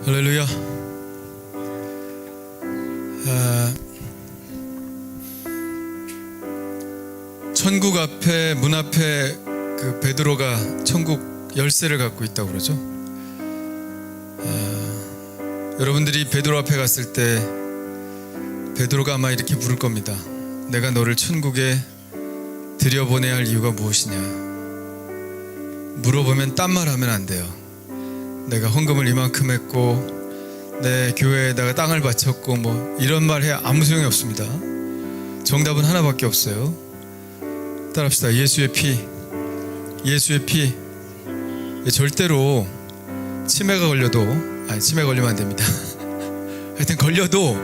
할렐루야. 천국 앞에 문 앞에 그 베드로가 천국 열쇠를 갖고 있다고 그러죠. 여러분들이 베드로 앞에 갔을 때 베드로가 아마 이렇게 물을 겁니다. 내가 너를 천국에 들여보내야 할 이유가 무엇이냐. 물어보면 딴 말 하면 안 돼요. 내가 헌금을 이만큼 했고 내 교회에다가 땅을 바쳤고 뭐 이런 말 해야 아무 소용이 없습니다. 정답은 하나밖에 없어요. 따라합시다. 예수의 피. 예수의 피. 절대로 치매가 걸려도, 치매 걸리면 안 됩니다. 하여튼 걸려도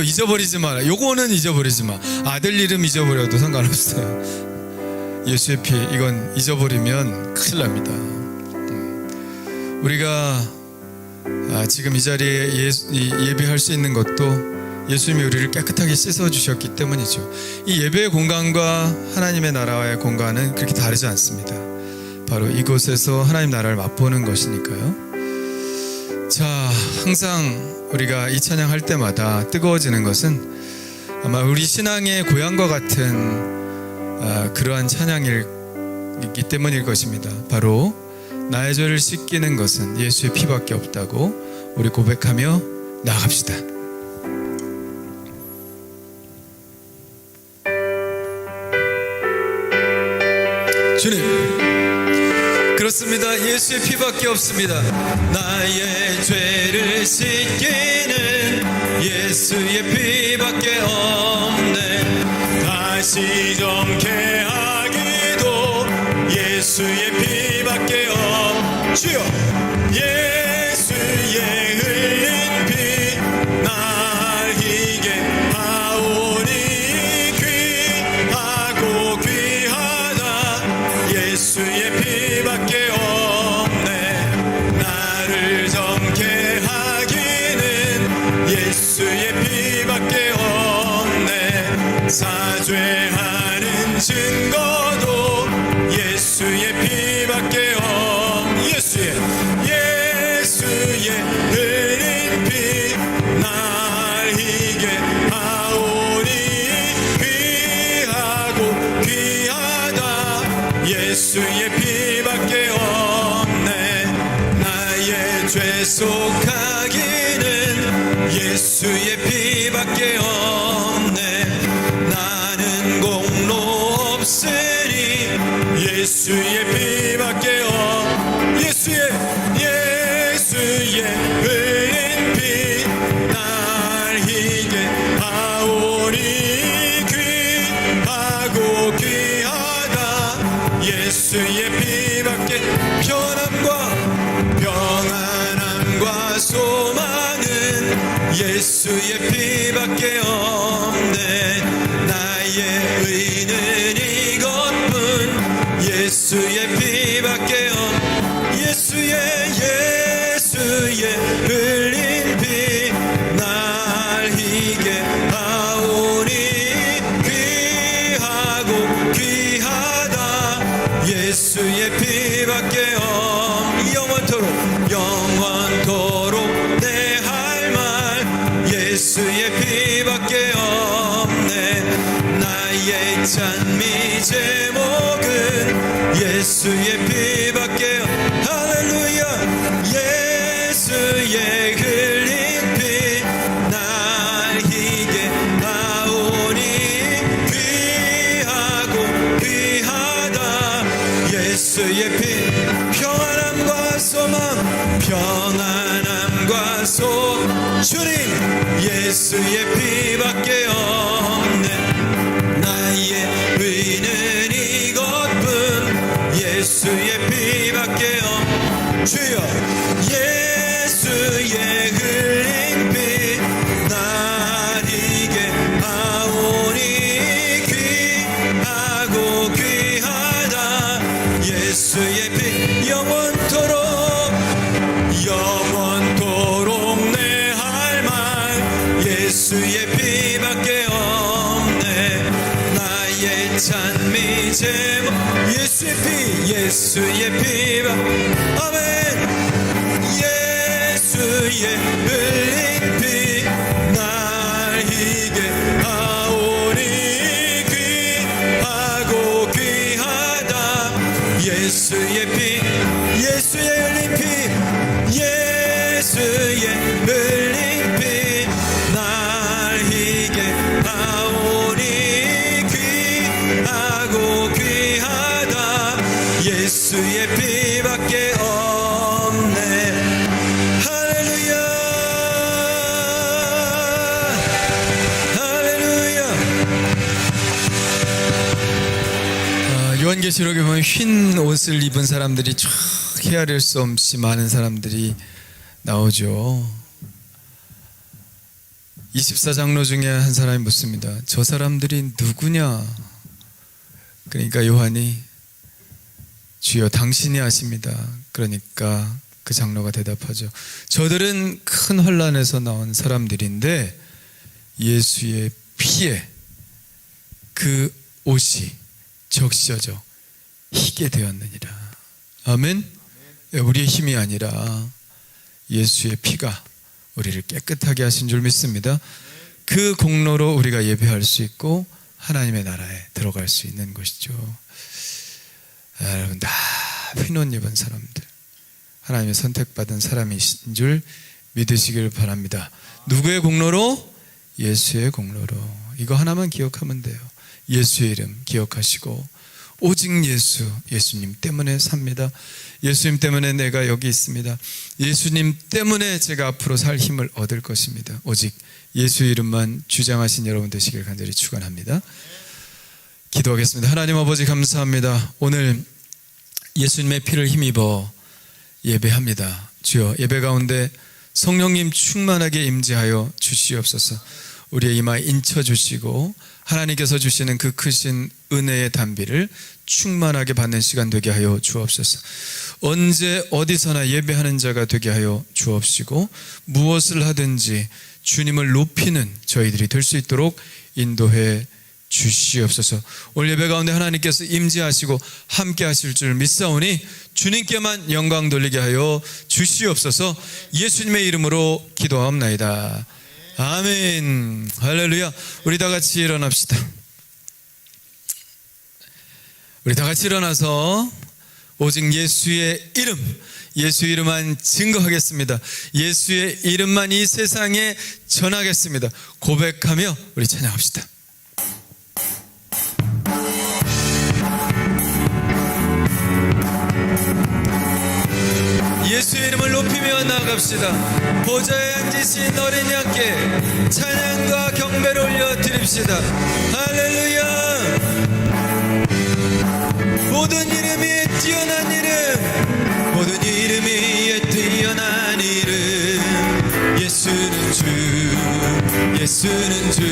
잊어버리지 마라. 요거는 잊어버리지 마. 아들 이름 잊어버려도 상관없어요. 예수의 피, 이건 잊어버리면 큰일 납니다. 우리가 지금 이 자리에 예배할 수 있는 것도 예수님이 우리를 깨끗하게 씻어주셨기 때문이죠. 이 예배의 공간과 하나님의 나라의 공간은 그렇게 다르지 않습니다. 바로 이곳에서 하나님 나라를 맛보는 것이니까요. 자, 항상 우리가 이 찬양할 때마다 뜨거워지는 것은 아마 우리 신앙의 고향과 같은 그러한 찬양이기 때문일 것입니다. 바로 나의 죄를 씻기는 것은 예수의 피밖에 없다고 우리 고백하며 나아갑시다. 주님, 그렇습니다. 예수의 피밖에 없습니다. 나의 죄를 씻기는 예수의 피밖에 없네. 다시 정케하기도 예수의 피밖에 없. 주여, 예수의 흘린 피 날 희게 하오니 귀하고 귀하다. 예수의 피밖에 없네. 나를 정케하기는 예수의 피밖에 없네. 사죄하는 증거도 예수의 피밖에 없. 예수의 흘린 피 날 희게 하오니 귀하고 귀하다. 예수의 피밖에 없네. 나의 죄 속하기는 예수의 피밖에 없네. 나는 공로 없으니 예수의 피밖에 없. 예수의 흘린 피 날 희게 하오니 귀하고 귀하다. 예수의 피밖에. 평안함과 소망은 예수의 피밖에 없네. 나의 의는 이것뿐 예수의 피밖에 없. 예수의 흘린 피 날 희게 하오니 귀하고 귀하다. 예수의 피밖에 없. 영원토록 내 할 말 예수의 피밖에 없네. 나의 찬미 제목은 예수의 피밖에 없. 할렐루야. 예수의 흘린 피 날 희게 하오니 귀하고 귀하다. 예수의 피. 평안함과 소망 주님 예수의 피밖에 없네. 나의 의는 이것뿐 예수의 피밖에 없. 주여, 예수의 흘린 피 날 희게 하오니 귀하고 귀하다. 예수의 피 영원토록 내 할 말 예수의 피밖에 없네. 나의 찬미 제목 예수의 피 아멘. 예수 예수의 흘린 피 날 희게 하오니 귀하고 귀하다 예수의 피 예수의 흘린 피 예수의 흘린 피 날 희게 하오니 귀하고 귀하다 예수의 피밖에 없네. 할렐루야 할렐루야. 요한계시록에 보면 흰 옷을 입은 사람들이 쫙 헤아릴 수 없이 많은 사람들이 나오죠. 24장로 중에 한 사람이 묻습니다. 저 사람들이 누구냐? 그러니까 요한이 주여 당신이 아십니다. 그러니까 그 장로가 대답하죠. 저들은 큰 환난에서 나온 사람들인데 예수의 피에 그 옷이 적셔져 희게 되었느니라. 아멘. 우리의 힘이 아니라 예수의 피가 우리를 깨끗하게 하신 줄 믿습니다. 그 공로로 우리가 예배할 수 있고 하나님의 나라에 들어갈 수 있는 것이죠. 여러분 다 흰 옷 입은 사람들, 하나님의 선택받은 사람이신 줄 믿으시길 바랍니다. 누구의 공로로? 예수의 공로로. 이거 하나만 기억하면 돼요. 예수의 이름 기억하시고 오직 예수님 때문에 삽니다. 예수님 때문에 내가 여기 있습니다. 예수님 때문에 제가 앞으로 살 힘을 얻을 것입니다. 오직 예수의 이름만 주장하신 여러분 되시길 간절히 축원합니다. 기도하겠습니다. 하나님 아버지 감사합니다. 오늘 예수님의 피를 힘입어 예배합니다. 주여 예배 가운데 성령님 충만하게 임재하여 주시옵소서. 우리의 이마에 인쳐주시고 하나님께서 주시는 그 크신 은혜의 단비를 충만하게 받는 시간 되게 하여 주옵소서. 언제 어디서나 예배하는 자가 되게 하여 주옵시고 무엇을 하든지 주님을 높이는 저희들이 될 수 있도록 인도해 주시옵소서. 오늘 예배 가운데 하나님께서 임재하시고 함께 하실 줄 믿사오니 주님께만 영광 돌리게 하여 주시옵소서. 예수님의 이름으로 기도하옵나이다. 아멘. 할렐루야. 우리 다 같이 일어납시다. 우리 다 같이 일어나서 오직 예수의 이름, 예수의 이름만 증거하겠습니다. 예수의 이름만 이 세상에 전하겠습니다. 고백하며 우리 찬양합시다. 예수의 이름을 높이며 나아갑시다. 보좌에 앉으신 어린 양께 찬양과 경배를 올려드립시다. 할렐루야. 모든 이름 위에 뛰어난 이름, 모든 이름 위에 뛰어난 이름. 예수는 주, 예수는 주.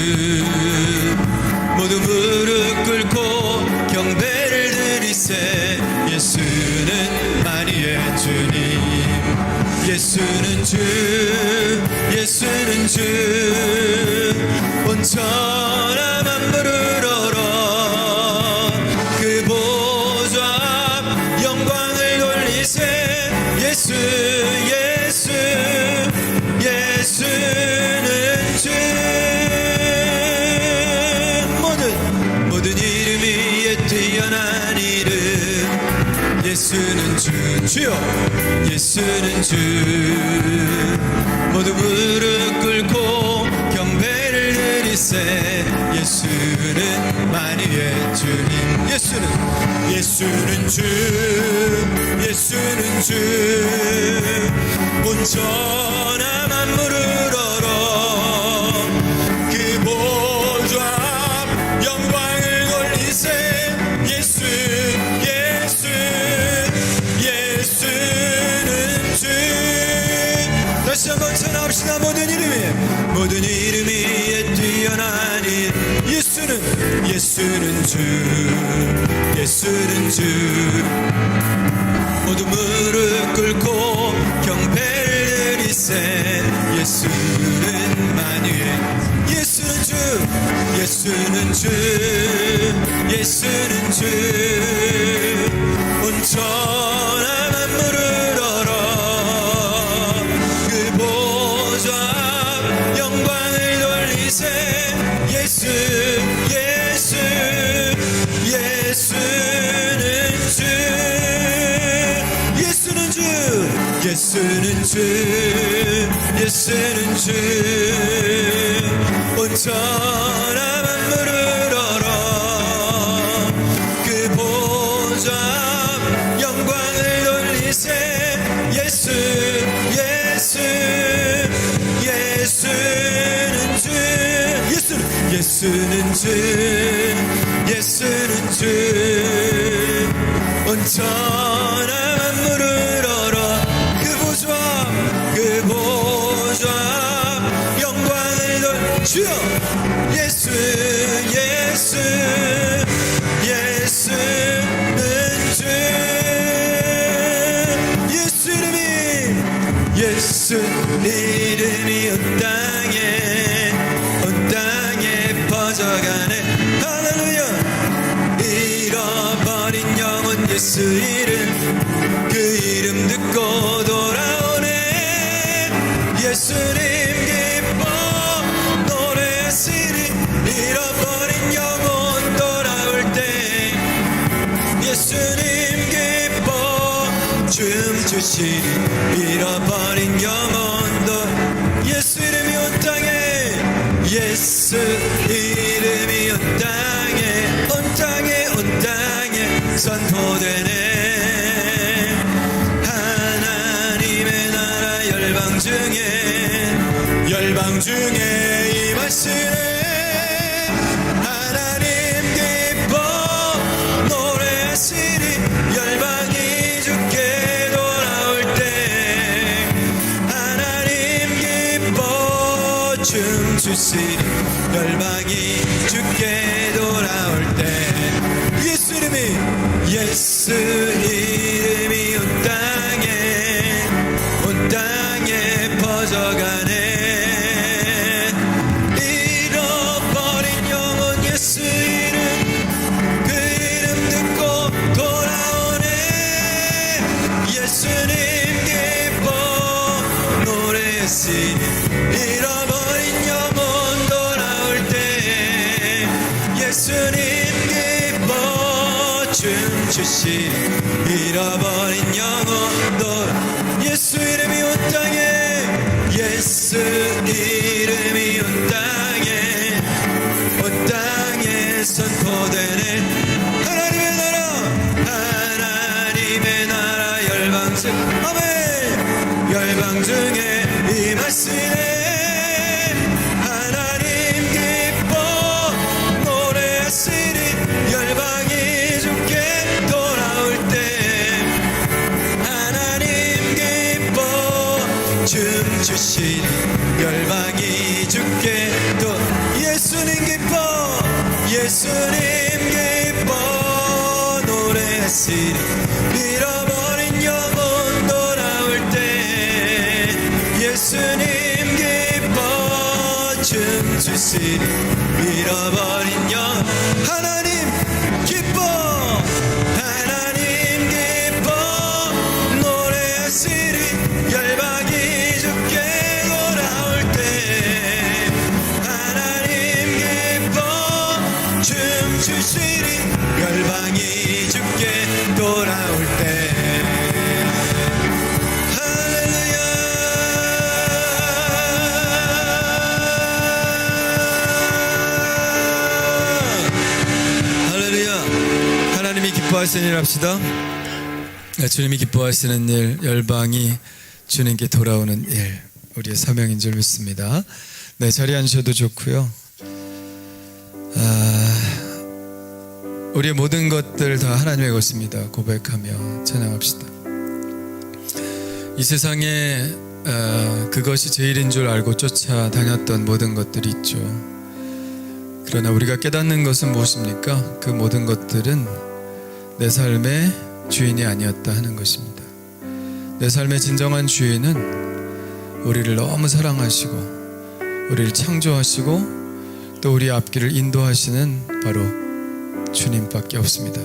모두 무릎 꿇고 경배를 드리세. 예수는 만유의 주님. 예수는 주, 예수는 주. 온 천하 만물을 얼어 그 보좌 앞 영광을 돌리세. 예수, 예수, 예수는 주. 모든 이름 위에 뛰어난 이름. 예수는 주, 주여. 예수는 주. 모두 무릎 꿇고 경배를 드리세. 예수는 만유의 주님. 예수는 주, 예수는 주. 온 천하 만물을 얼어 그 보좌 앞 영광을 돌리세. 예수, 예수, 예수는 주. 다시 한번 찬양합시다. 모든 이름 위에 뛰어난 이름. 예수는 주, 예수는 주. 모두 무릎 꿇고 경배를 드리세. 예수는 만유의. 예수는 주, 예수는 주, 예수는 주. 온 천하 만물을 얼어 그 돌리세 예수 예수 예수는 주 예수는 주 예수는 주 예수는 주 온전한 만물을 알아 그 보좌 영광을 돌리세 예수 예수 예수는 주 예수는 주 예수는 주 온전한 만물을 알아 그 보좌 영광을 주여 예수 예수 예수는 주 예수 이름이 온 땅에 퍼져가네 할렐루야 잃어버린 영혼 예수 이름 그 이름 듣고 돌아오네 예수님 기뻐 노래하시리 잃어버린 영혼 돌아올 때 예수님 기뻐 춤추시리 잃어버린 영혼도 예수 이름이 온 땅에 예수 이름이 온 땅에 선포되네 하나님의 나라 열방 중에 임하시네 하나님 기뻐 노래하시리 열방이 주께 돌아올 때 하나님 기뻐 춤추시리 열방이 주께 돌아올 때 예수 이름이 온 땅에 퍼져가네 잃어버린 영혼 예수 이름 그 이름 듣고 돌아오네 예수님 기뻐 노래하시니 잃어버린 영혼 돌아올 때 예수님 기뻐 춤추시니 잃어버린 영혼 돌아 예수 이름이 온 땅에 예수 이름이 온 땅에 선포되네 하나님의 나라 열방 중에 임하시네 하나님 기뻐 노래하시리 열방이 주께 돌아올 때 하나님 기뻐 춤추시리 열방이 주께 예수님 기뻐 노래하시리 잃어버린 영혼 돌아올 때 예수님 기뻐 춤추시리 잃어버린 영혼 하나님 기뻐 노래하시리 열방이 주께 돌아올 때 하나님 기뻐 춤추시리 열방이 주께 돌아올 때 할렐루야 하나님이 기뻐하시는 일 합시다. 주님이 기뻐하시는 일 열방이 주님께 돌아오는 일 우리의 사명인 줄 믿습니다. 네, 자리에 앉으셔도 좋고요. 우리의 모든 것들 다 하나님의 것입니다. 고백하며 찬양합시다. 이 세상에 그것이 제일인 줄 알고 쫓아다녔던 모든 것들이 있죠. 그러나 우리가 깨닫는 것은 무엇입니까? 그 모든 것들은 내 삶의 주인이 아니었다 하는 것입니다. 내 삶의 진정한 주인은 우리를 너무 사랑하시고 우리를 창조하시고 또 우리 앞길을 인도하시는 바로 주님밖에 없습니다.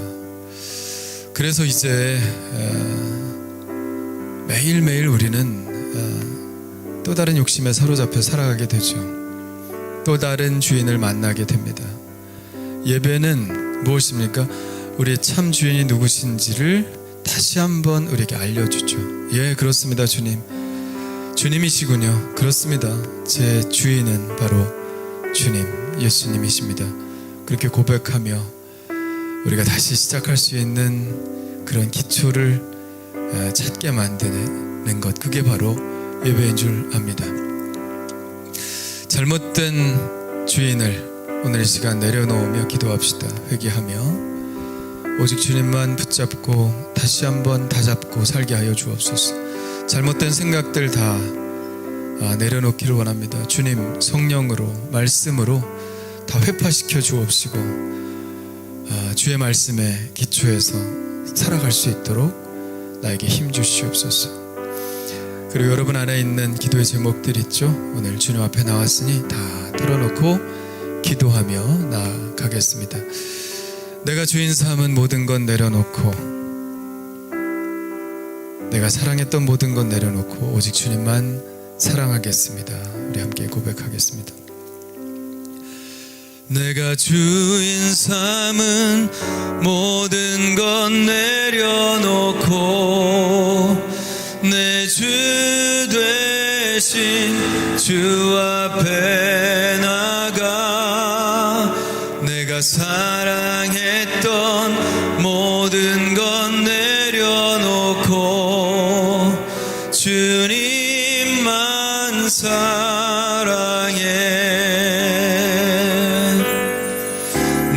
그래서 이제 매일매일 우리는 또 다른 욕심에 사로잡혀 살아가게 되죠. 또 다른 주인을 만나게 됩니다. 예배는 무엇입니까? 우리의 참 주인이 누구신지를 다시 한번 우리에게 알려주죠. 예, 그렇습니다. 주님이시군요. 그렇습니다. 제 주인은 바로 주님, 예수님이십니다. 그렇게 고백하며 우리가 다시 시작할 수 있는 그런 기초를 찾게 만드는 것, 그게 바로 예배인 줄 압니다. 잘못된 주인을 오늘 이 시간 내려놓으며 기도합시다. 회개하며 오직 주님만 붙잡고 다시 한번 다잡고 살게 하여 주옵소서. 잘못된 생각들 다 내려놓기를 원합니다. 주님 성령으로 말씀으로 다 회파시켜 주옵시고 주의 말씀에 기초해서 살아갈 수 있도록 나에게 힘 주시옵소서. 그리고 여러분 안에 있는 기도의 제목들 있죠? 오늘 주님 앞에 나왔으니 다 털어놓고 기도하며 나아가겠습니다. 내가 주인 삼은 모든 건 내려놓고, 내가 사랑했던 모든 건 내려놓고 오직 주님만 사랑하겠습니다. 우리 함께 고백하겠습니다. 내가 주인 삼은 모든 건 내려놓고 내 주 되신 주 앞에 나가 내가 사랑했던 모든 건 내려놓고 주님만 사랑해.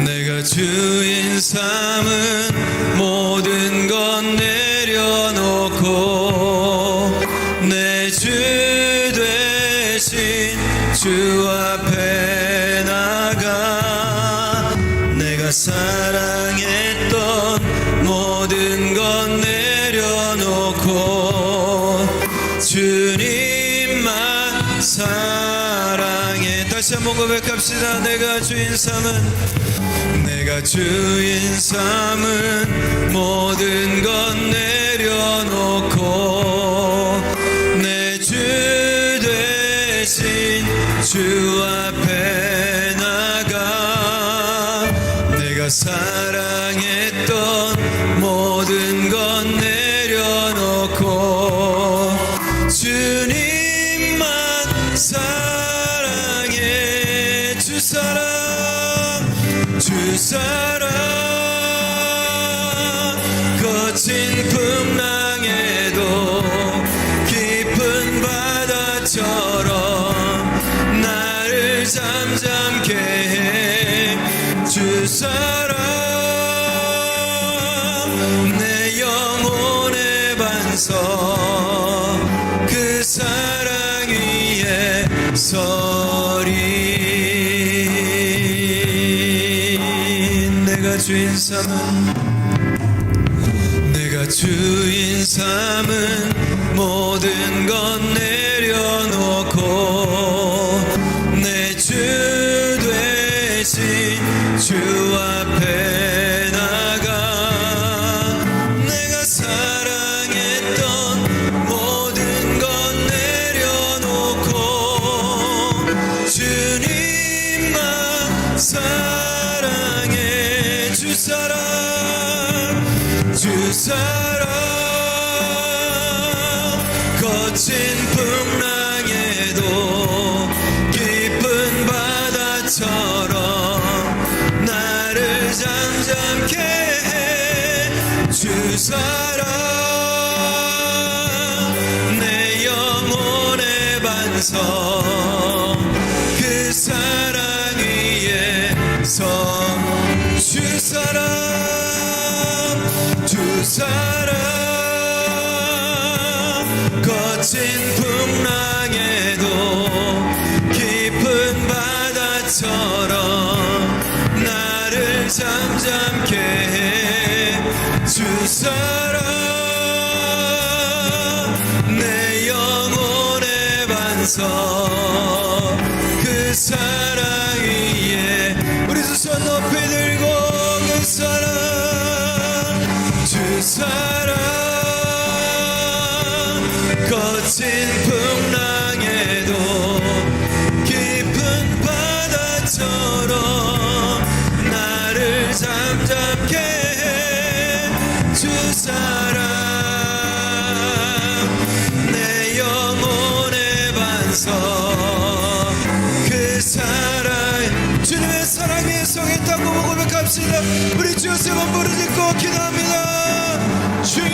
내가 주인 삼은 모든 건 내려놓고 내 주 되신 주 앞에 나가 내가 사랑했던 모든 건 내려놓고 주님만 사랑해. 다시 한번 고백합시다. 내가 주인 삼은 모든 건 내려놓고 내 주 되신 주 앞에 나가 내가 사랑했던 모든 건 내려놓고 주님만 사랑해. 주 사랑 거친 풍랑에도 깊은 바다처럼 나를 잠잠케 해. 주 사랑 내 영혼의 반석 그 사랑 위에 서리. 내가 주인 삼은 모든 건 내려놓고 내 주 되신 주 앞에 나가 내가 사랑했던 모든 건 내려놓고 주님만 사랑해. 주 사랑 거친 풍랑에도 깊은 바다처럼 나를 잠잠케 해. 주 사랑 내 영혼의 반석 그 사랑 위에 주 사랑 거친 풍랑에도 깊은 바다처럼 나를 잠잠케 해. 주 사랑 내 영혼의 반석 그 사랑 위에 우리 두 손 높이 들고 그 사랑 주 사랑 거친 풍랑에도 깊은 바다 사랑 내 영혼의 반석 그 사랑 주님의 사랑에 성했다고 고백합시다. 우리 주여 세번 부르짖고 기도합니다. 주여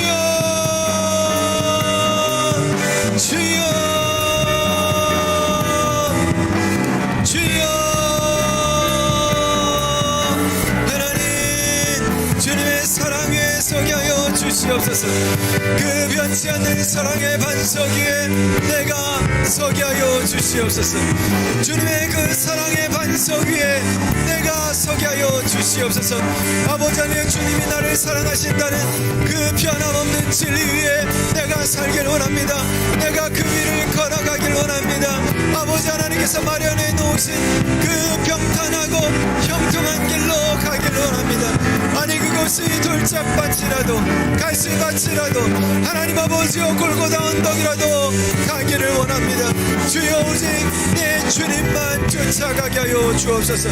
주여 주여 하나님 주님의 사랑 위에 서게 하여 주시옵소서. 그 변치 않는 사랑의 반석 위에 내가 서게 하여 주시옵소서. 주님의 그 사랑의 반석 위에 내가 서게 하여 주시옵소서. 아버지 하나님 주님이 나를 사랑하신다는 그 변함없는 진리 위에 내가 살길 원합니다. 내가 그 위를 걸어가길 원합니다. 아버지 하나님께서 마련해 놓으신 그 평탄하고 형통한 길로 가길 원합니다. 아니 그곳이 돌짝밭이라도 갈실밭이라도 하나님 아버지여 골고다 언덕이라도 가기를 원합니다. 주여 오직 내 주님만 쫓아가게 하여 주옵소서.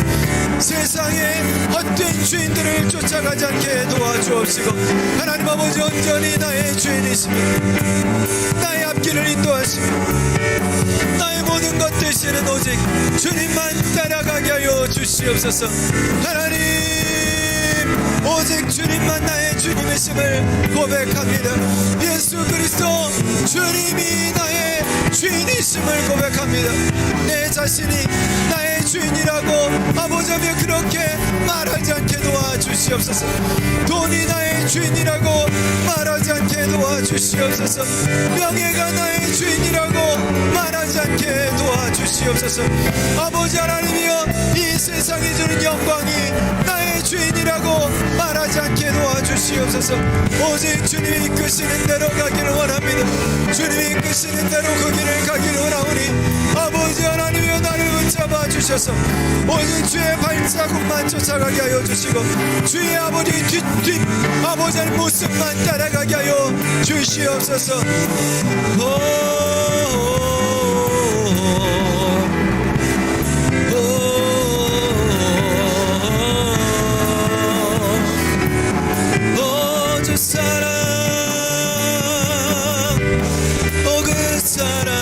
세상에 헛된 주인들을 쫓아가지 않게 도와주옵시고 하나님 아버지 온전히 나의 주인이시며 나의 앞길을 인도하시고 나의 모든 것 되시는 오직 주님만 따라가게 하여 주시옵소서. 하나님 오직 주님만 나의 주님이심을 고백합니다. 예수 그리스도 주님이 나의 주인이심을 고백합니다. 내 자신이 나의 주인이라고 아버지 앞에 그렇게 말하지 않게 도와주시옵소서. 돈이 나의 주인이라고 말하지 않게 도와주시옵소서. 명예가 나의 주인이라고 말하지 않게 도와주시옵소서. 아버지 하나님이여 이 세상이 주는 영광이 나의 주인이라고 말하지 않게 도와주시옵소서. 오직 주님이 이끄시는 대로 가기를 원합니다. 주님이 이끄시는 대로 그 길을 가기를 원하오니 아버지 하나님이여 나를 붙잡아 주셔서 오직 주의 발자국만 쫓아가게 하여 주시고 주의 아버지 뒷 아버지 하나님 모습만 따라가게 하여 주시옵소서. 주 사랑 그 사랑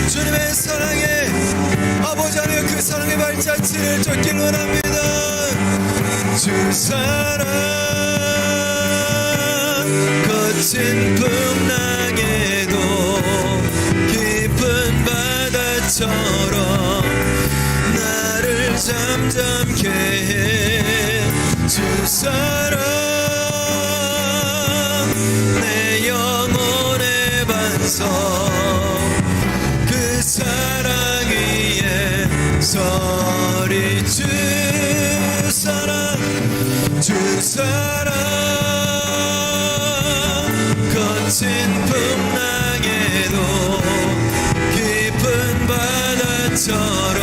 주님의 사랑에 아버지 하나님 그 사랑의 발자취를 쫓길 원합니다. 주 사랑 거친 풍랑에도 깊은 바다처럼 나를 잠잠케 해. 주 사랑 내 영혼의 반석 그 사랑 위에 서리. 주 사랑 거친 풍랑에도 깊은 바다처럼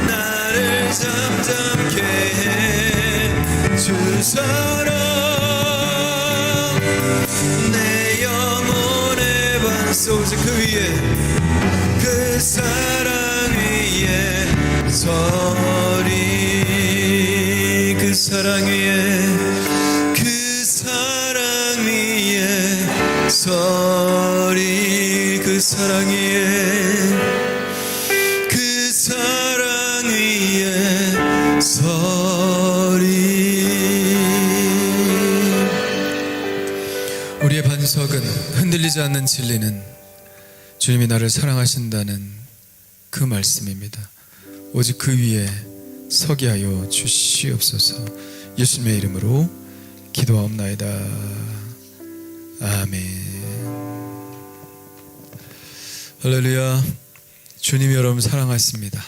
나를 잠잠케 해. 주 사랑 내 영혼의 반석 그 위에 그 사랑 위에 서리. 그 사랑 위에 그 사랑 위에 서리. 그 사랑 위에 그 사랑 위에 서리. 우리의 반석은 흔들리지 않는 진리는 주님이 나를 사랑하신다는 그 말씀입니다. 오직 그 위에 서게 하여 주시옵소서. 예수님의 이름으로 기도하옵나이다. 아멘. 할렐루야. 주님이 여러분 사랑하십니다.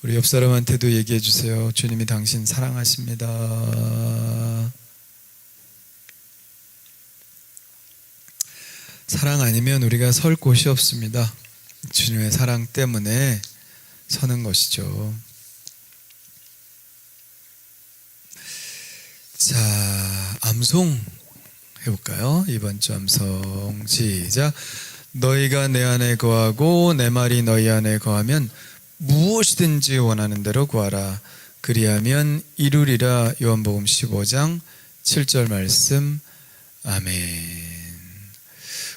우리 옆 사람한테도 얘기해 주세요. 주님이 당신 사랑하십니다. 사랑 아니면 우리가 설 곳이 없습니다. 주님의 사랑 때문에 서는 것이죠. 자, 암송 해볼까요? 이번 주 암송 시작. 너희가 내 안에 거하고 내 말이 너희 안에 거하면 무엇이든지 원하는 대로 구하라. 그리하면 이루리라. 요한복음 15장 7절 말씀. 아멘.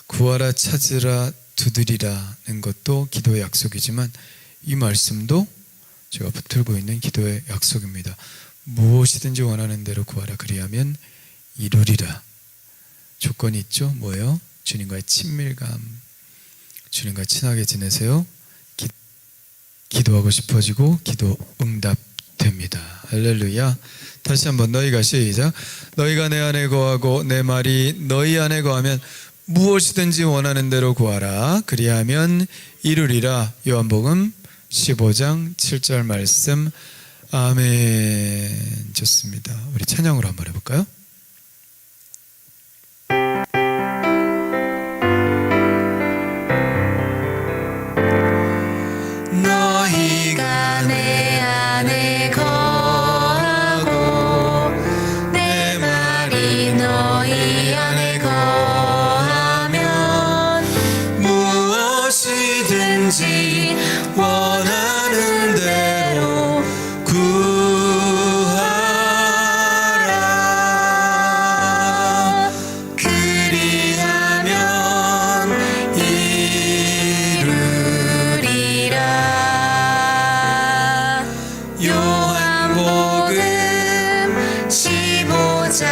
구하라, 찾으라, 두드리라는 것도 기도의 약속이지만 이 말씀도 제가 붙들고 있는 기도의 약속입니다. 무엇이든지 원하는 대로 구하라. 그리하면 이루리라. 조건이 있죠. 뭐예요? 주님과의 친밀감. 주님과 친하게 지내세요. 기도하고 싶어지고 기도 응답됩니다. 할렐루야. 다시 한번 너희가 시작. 너희가 내 안에 거하고 내 말이 너희 안에 거하면 무엇이든지 원하는 대로 구하라. 그리하면 이루리라. 요한복음 15장 7절 말씀. 아멘. 좋습니다. 우리 찬양으로 한번 해볼까요? 너희가 내 안에 거하고 내 말이 너희 안에 거하면 무엇이든지 원하는 대로 구하라. 그리하면 이루리라. 요한복음 15장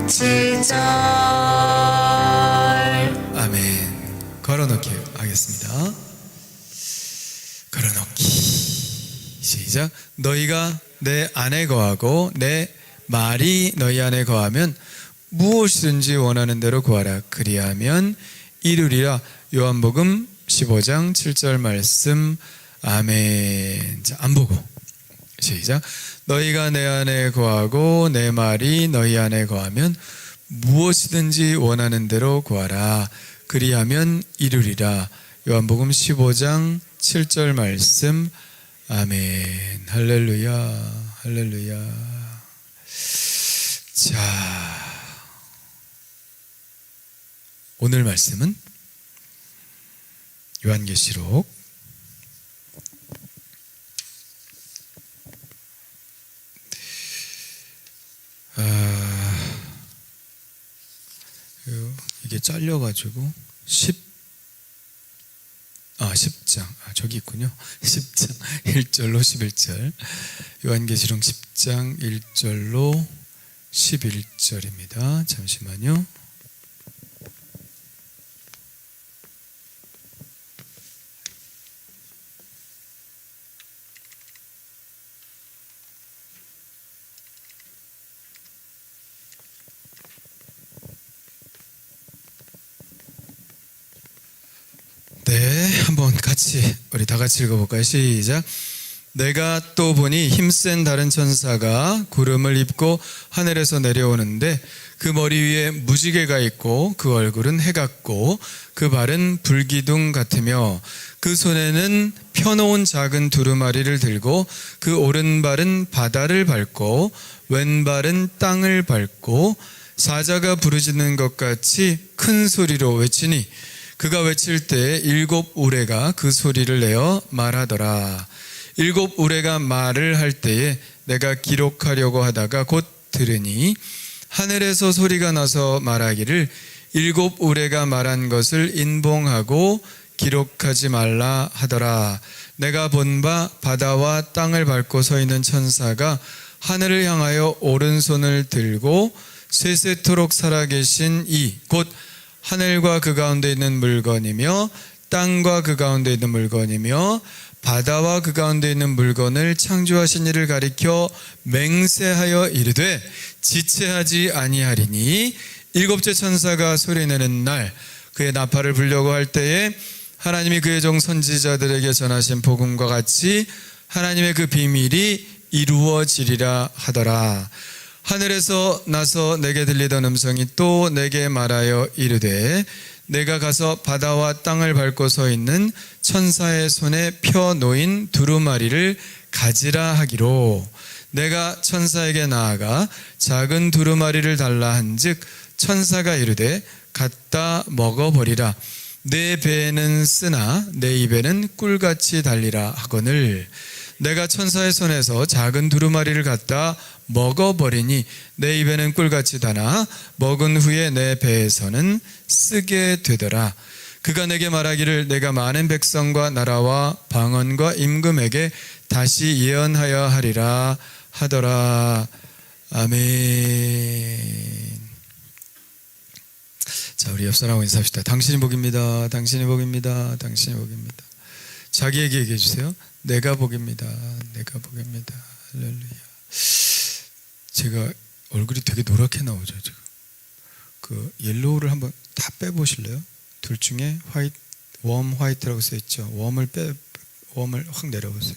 7절. 아멘. 걸어놓기 하겠습니다. 걸어놓기. 시작. 너희가 내 안에 거하고 내 말이 너희 안에 거하면 무엇이든지 원하는 대로 구하라. 그리하면 이루리라. 요한복음 15장 7절 말씀. 아멘. 자, 안 보고 시작. 너희가 내 안에 거하고 내 말이 너희 안에 거하면 무엇이든지 원하는 대로 구하라. 그리하면 이루리라. 요한복음 15장 7절 말씀. 아멘. 할렐루야. 할렐루야. 자, 오늘 말씀은 요한계시록 '잘려가지고 10장 저기 있군요. 10장 1절로 11절. 요한계시록 10장 1절로 11절입니다. 잠시만요. 네, 한번 같이 우리 다 같이 읽어볼까요? 시작. 내가 또 보니 힘센 다른 천사가 구름을 입고 하늘에서 내려오는데 그 머리 위에 무지개가 있고 그 얼굴은 해 같고 그 발은 불기둥 같으며 그 손에는 펴놓은 작은 두루마리를 들고 그 오른발은 바다를 밟고 왼발은 땅을 밟고 사자가 부르짖는 것 같이 큰 소리로 외치니 그가 외칠 때 7 우레가 그 소리를 내어 말하더라. 7 우레가 말을 할 때에 내가 기록하려고 하다가 곧 들으니 하늘에서 소리가 나서 말하기를 7 우레가 말한 것을 인봉하고 기록하지 말라 하더라. 내가 본 바 바다와 땅을 밟고 서 있는 천사가 하늘을 향하여 오른손을 들고 세세토록 살아계신 이 곧 하늘과 그 가운데 있는 물건이며 땅과 그 가운데 있는 물건이며 바다와 그 가운데 있는 물건을 창조하신 이를 가리켜 맹세하여 이르되 지체하지 아니하리니 7째 천사가 소리내는 날 그의 나팔을 불려고 할 때에 하나님이 그의 종 선지자들에게 전하신 복음과 같이 하나님의 그 비밀이 이루어지리라 하더라. 하늘에서 나서 내게 들리던 음성이 또 내게 말하여 이르되 내가 가서 바다와 땅을 밟고 서 있는 천사의 손에 펴 놓인 두루마리를 가지라 하기로 내가 천사에게 나아가 작은 두루마리를 달라 한즉 천사가 이르되 갖다 먹어버리라. 내 배에는 쓰나 내 입에는 꿀같이 달리라 하거늘 내가 천사의 손에서 작은 두루마리를 갖다 먹어버리니 내 입에는 꿀같이 다나 먹은 후에 내 배에서는 쓰게 되더라. 그가 내게 말하기를 내가 많은 백성과 나라와 방언과 임금에게 다시 예언하여 하리라 하더라. 아멘. 자, 우리 옆 사람하고 인사합시다. 당신이 복입니다. 당신이 복입니다. 당신이 복입니다. 자기에게 얘기해 주세요. 내가 복입니다. 내가 복입니다. 할렐루야. 제가 얼굴이 되게 노랗게 나오죠, 지금. 그 옐로우를 한번 다 빼보실래요? 둘 중에 웜 화이트라고 써 있죠. 웜을 확 내려보세요.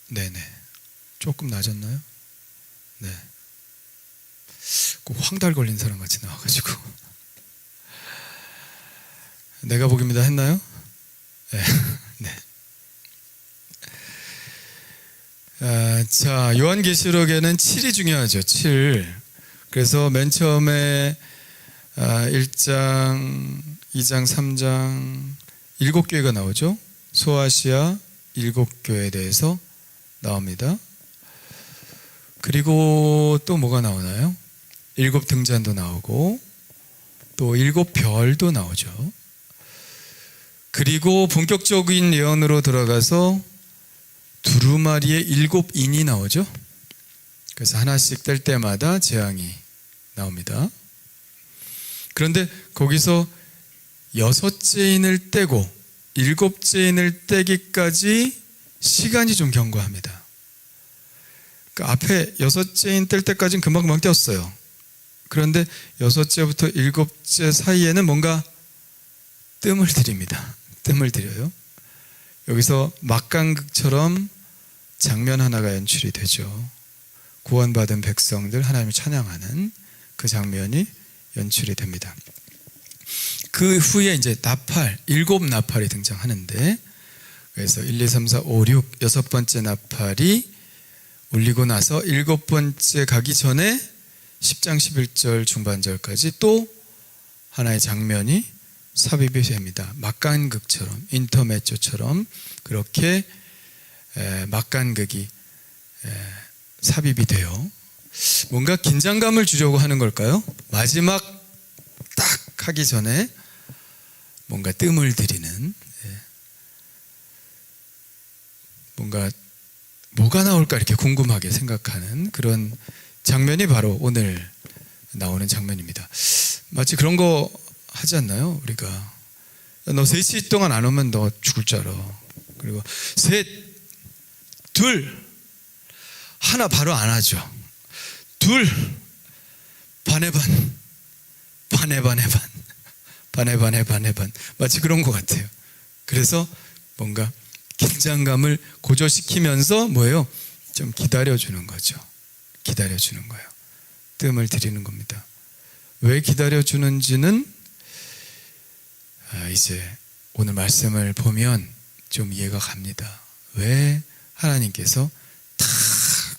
네네. 조금 낮았나요? 네. 꼭 황달 걸린 사람 같이 나와가지고. 내가 복입니다 했나요? 네. 네. 자, 요한계시록에는 7이 중요하죠. 7. 그래서 맨 처음에 1장, 2장, 3장 7교회가 나오죠. 소아시아 7교회에 대해서 나옵니다. 그리고 또 뭐가 나오나요? 7 등잔도 나오고 또 7 별도 나오죠. 그리고 본격적인 예언으로 들어가서 두루마리의 7 인이 나오죠. 그래서 하나씩 뗄 때마다 재앙이 나옵니다. 그런데 거기서 6째 인을 떼고 7째 인을 떼기까지 시간이 좀 경과합니다. 그 앞에 6째 인 뗄 때까지는 금방 떼었어요. 그런데 6째부터 7째 사이에는 뭔가 뜸을 들입니다. 뜸을 들여요. 여기서 막간극처럼 장면 하나가 연출이 되죠. 구원받은 백성들 하나님을 찬양하는 그 장면이 연출이 됩니다. 그 후에 이제 나팔, 7 나팔이 등장하는데, 그래서 1, 2, 3, 4, 5, 6 6번째 나팔이 울리고 나서 7번째 가기 전에 10장 11절 중반절까지 또 하나의 장면이 삽입이 됩니다. 막간극처럼, 인터메조처럼 그렇게 막간극이 삽입이 돼요. 뭔가 긴장감을 주려고 하는 걸까요? 마지막 딱 하기 전에 뭔가 뜸을 들이는, 뭔가 뭐가 나올까 이렇게 궁금하게 생각하는 그런 장면이 바로 오늘 나오는 장면입니다. 마치 그런 거 하지 않나요? 우리가 너 3시 동안 안 오면 너 죽을 줄 알아. 그리고 셋, 둘, 하나 바로 안 하죠. 둘, 반에 반, 반에 반에 반, 반에 반에 반에 반. 마치 그런 것 같아요. 그래서 뭔가 긴장감을 고조시키면서 뭐예요? 좀 기다려주는 거죠. 기다려주는 거예요. 뜸을 들이는 겁니다. 왜 기다려주는지는 이제 오늘 말씀을 보면 좀 이해가 갑니다. 왜 하나님께서 다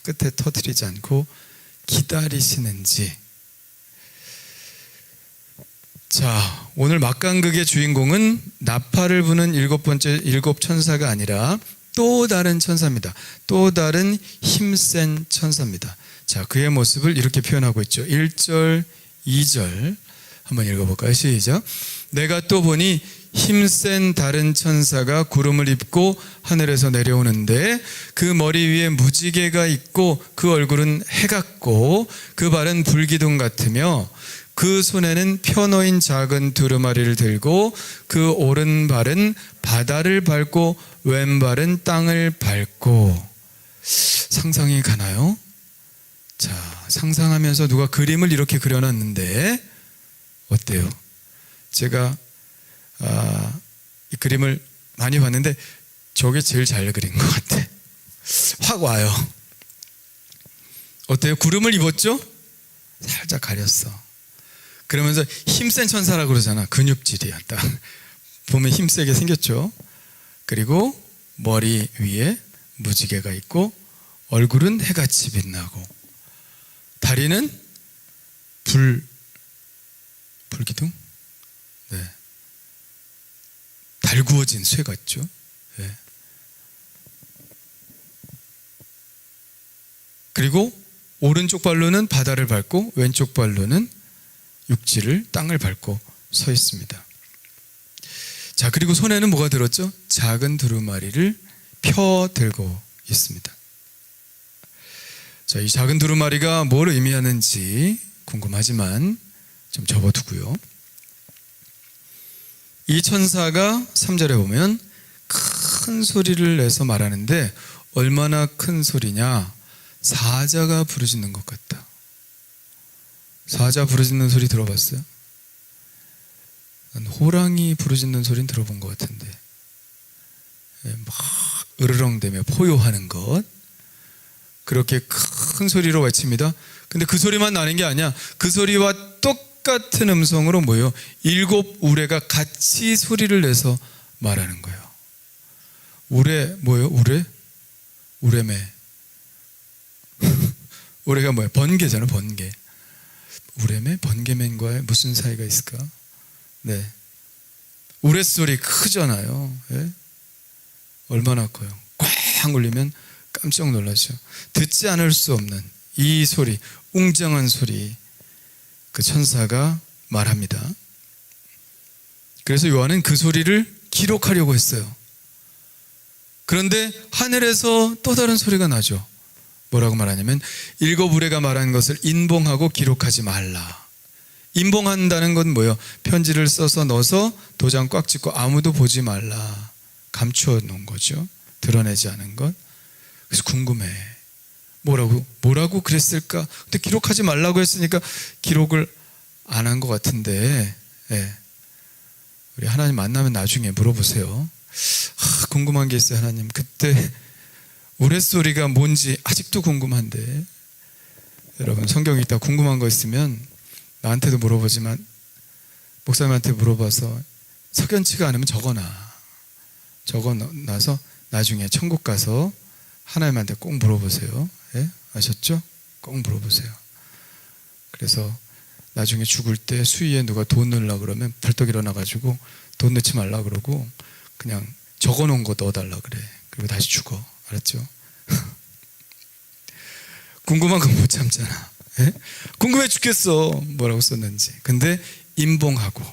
끝에 터뜨리지 않고 기다리시는지. 자, 오늘 막간극의 주인공은 나팔을 부는 7 천사가 아니라 또 다른 천사입니다. 또 다른 힘센 천사입니다. 자, 그의 모습을 이렇게 표현하고 있죠. 1절, 2절 한번 읽어볼까요? 시작. 내가 또 보니 힘센 다른 천사가 구름을 입고 하늘에서 내려오는데 그 머리 위에 무지개가 있고 그 얼굴은 해 같고 그 발은 불기둥 같으며 그 손에는 펴놓인 작은 두루마리를 들고 그 오른발은 바다를 밟고 왼발은 땅을 밟고. 상상이 가나요? 자, 상상하면서 누가 그림을 이렇게 그려놨는데 어때요? 제가 이 그림을 많이 봤는데 저게 제일 잘 그린 것 같아. 확 와요. 어때요? 구름을 입었죠? 살짝 가렸어. 그러면서 힘센 천사라고 그러잖아. 근육질이야. 딱 보면 힘세게 생겼죠. 그리고 머리 위에 무지개가 있고 얼굴은 해같이 빛나고 다리는 불기둥? 네. 달구어진 쇠 같죠. 네. 그리고 오른쪽 발로는 바다를 밟고 왼쪽 발로는 육지를, 땅을 밟고 서 있습니다. 자, 그리고 손에는 뭐가 들었죠? 작은 두루마리를 펴 들고 있습니다. 자, 이 작은 두루마리가 뭘 의미하는지 궁금하지만 좀 접어두고요. 이 천사가 3절에 보면 큰 소리를 내서 말하는데 얼마나 큰 소리냐? 사자가 부르짖는 것 같다. 사자 부르짖는 소리 들어봤어요? 난 호랑이 부르짖는 소리는 들어본 것 같은데, 막 으르렁대며 포효하는 것, 그렇게 큰 소리로 외칩니다. 근데 그 소리만 나는 게 아니야. 그 소리와 똑같은 음성으로 뭐예요? 7 우레가 같이 소리를 내서 말하는 거예요. 우레 뭐예요? 우레매. 우레가 뭐예요? 번개잖아, 번개. 우레매? 번개맨과의 무슨 사이가 있을까? 네. 우레소리 크잖아요. 예? 얼마나 커요? 꽝 울리면 깜짝 놀라죠. 듣지 않을 수 없는 이 소리, 웅장한 소리, 그 천사가 말합니다. 그래서 요한은 그 소리를 기록하려고 했어요. 그런데 하늘에서 또 다른 소리가 나죠. 뭐라고 말하냐면 7 우레가 말한 것을 인봉하고 기록하지 말라. 인봉한다는 건 뭐예요? 편지를 써서 넣어서 도장 꽉 찍고 아무도 보지 말라. 감추어 놓은 거죠. 드러내지 않은 것. 그래서 궁금해. 뭐라고 그랬을까? 근데 기록하지 말라고 했으니까 기록을 안 한 것 같은데, 예. 우리 하나님 만나면 나중에 물어보세요. 궁금한 게 있어요. 하나님, 그때 우레소리가 뭔지 아직도 궁금한데, 여러분 성경 읽다 궁금한 거 있으면 나한테도 물어보지만 목사님한테 물어봐서 석연치가 않으면 적어놔서 나중에 천국 가서 하나님한테 꼭 물어보세요. 예? 아셨죠? 꼭 물어보세요. 그래서 나중에 죽을 때 수위에 누가 돈 넣으려고 그러면 벌떡 일어나가지고 돈 넣지 말라 그러고 그냥 적어놓은 거 넣어달라 그래. 그리고 다시 죽어. 알았죠? 궁금한 건 못 참잖아. 예? 궁금해 죽겠어. 뭐라고 썼는지. 근데 인봉하고